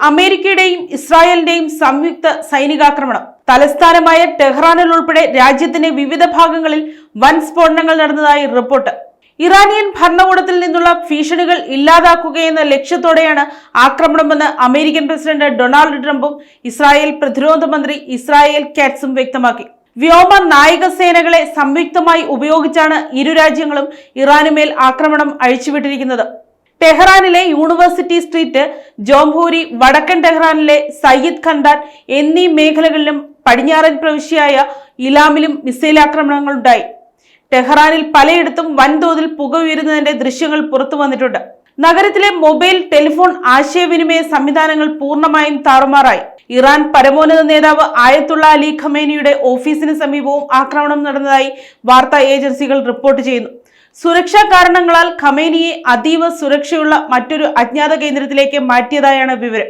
അമേരിക്കയുടെയും ഇസ്രായേലിന്റെയും സംയുക്ത സൈനികാക്രമണം. തലസ്ഥാനമായ ടെഹ്റാനിൽ ഉൾപ്പെടെ രാജ്യത്തിന്റെ വിവിധ ഭാഗങ്ങളിൽ വൻ സ്ഫോടനങ്ങൾ നടന്നതായി റിപ്പോർട്ട്. ഇറാനിയൻ ഭരണകൂടത്തിൽ നിന്നുള്ള ഭീഷണികൾ ഇല്ലാതാക്കുകയെന്ന ലക്ഷ്യത്തോടെയാണ് ആക്രമണമെന്ന് അമേരിക്കൻ പ്രസിഡന്റ് ഡൊണാൾഡ് ട്രംപും ഇസ്രായേൽ പ്രതിരോധ മന്ത്രി ഇസ്രായേൽ കാറ്റ്സും വ്യക്തമാക്കി. വ്യോമ നാവികസേനകളെ സംയുക്തമായി ഉപയോഗിച്ചാണ് ഇരു രാജ്യങ്ങളും ഇറാനുമേൽ ആക്രമണം അഴിച്ചുവിട്ടിരിക്കുന്നത്. ടെഹ്റാനിലെ യൂണിവേഴ്സിറ്റി സ്ട്രീറ്റ്, ജോംഹൂരി, വടക്കൻ ടെഹ്റാനിലെ സയ്യിദ് ഖൻദാൻ എന്നീ മേഖലകളിലും പടിഞ്ഞാറൻ പ്രവിശ്യയായ ഇലാമിലും മിസൈൽ ആക്രമണങ്ങളുണ്ടായി. ടെഹ്റാനിൽ പലയിടത്തും വൻതോതിൽ പുക ഉയരുന്നതിന്റെ ദൃശ്യങ്ങൾ പുറത്തു വന്നിട്ടുണ്ട്. നഗരത്തിലെ മൊബൈൽ ടെലിഫോൺ ആശയവിനിമയ സംവിധാനങ്ങൾ പൂർണ്ണമായും താറുമാറായി. ഇറാൻ പരമോന്നത നേതാവ് ആയത്തുള്ള അലി ഖമേനിയുടെ ഓഫീസിന് സമീപവും ആക്രമണം നടന്നതായി വാർത്താ ഏജൻസികൾ റിപ്പോർട്ട് ചെയ്യുന്നു. സുരക്ഷാ കാരണങ്ങളാൽ ഖമേനിയെ അതീവ സുരക്ഷയുള്ള മറ്റൊരു അജ്ഞാത കേന്ദ്രത്തിലേക്ക് മാറ്റിയതായാണ് വിവരം.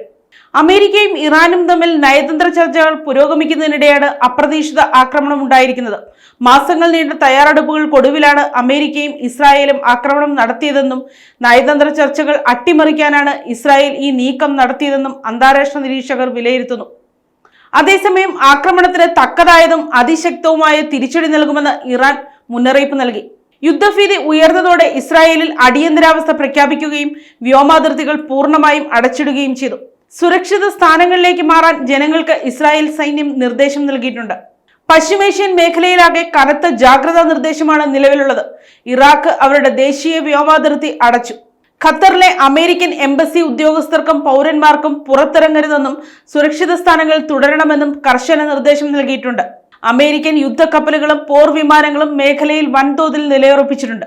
അമേരിക്കയും ഇറാനും തമ്മിൽ നയതന്ത്ര ചർച്ചകൾ പുരോഗമിക്കുന്നതിനിടെയാണ് അപ്രതീക്ഷിത ആക്രമണം ഉണ്ടായിരിക്കുന്നത്. മാസങ്ങൾ നീണ്ട തയ്യാറെടുപ്പുകൾക്കൊടുവിലാണ് അമേരിക്കയും ഇസ്രായേലും ആക്രമണം നടത്തിയതെന്നും നയതന്ത്ര ചർച്ചകൾ അട്ടിമറിക്കാനാണ് ഇസ്രായേൽ ഈ നീക്കം നടത്തിയതെന്നും അന്താരാഷ്ട്ര നിരീക്ഷകർ വിലയിരുത്തുന്നു. അതേസമയം ആക്രമണത്തിന് തക്കതായതും അതിശക്തവുമായ തിരിച്ചടി നൽകുമെന്ന് ഇറാൻ മുന്നറിയിപ്പ് നൽകി. യുദ്ധഭീതി ഉയർന്നതോടെ ഇസ്രായേലിൽ അടിയന്തരാവസ്ഥ പ്രഖ്യാപിക്കുകയും വ്യോമാതിർത്തികൾ പൂർണ്ണമായും അടച്ചിടുകയും ചെയ്തു. സുരക്ഷിത സ്ഥാനങ്ങളിലേക്ക് മാറാൻ ജനങ്ങൾക്ക് ഇസ്രായേൽ സൈന്യം നിർദ്ദേശം നൽകിയിട്ടുണ്ട്. പശ്ചിമേഷ്യൻ മേഖലയിലാകെ കനത്ത ജാഗ്രതാ നിർദ്ദേശമാണ് നിലവിലുള്ളത്. ഇറാഖ് അവരുടെ ദേശീയ വ്യോമാതിർത്തി അടച്ചു. ഖത്തറിലെ അമേരിക്കൻ എംബസി ഉദ്യോഗസ്ഥർക്കും പൗരന്മാർക്കും പുറത്തിറങ്ങരുതെന്നും സുരക്ഷിത സ്ഥാനങ്ങളിൽ തുടരണമെന്നും കർശന നിർദ്ദേശം നൽകിയിട്ടുണ്ട്. അമേരിക്കൻ യുദ്ധക്കപ്പലുകളും പോർ വിമാനങ്ങളും മേഖലയിൽ വൻതോതിൽ നിലയുറപ്പിച്ചിട്ടുണ്ട്.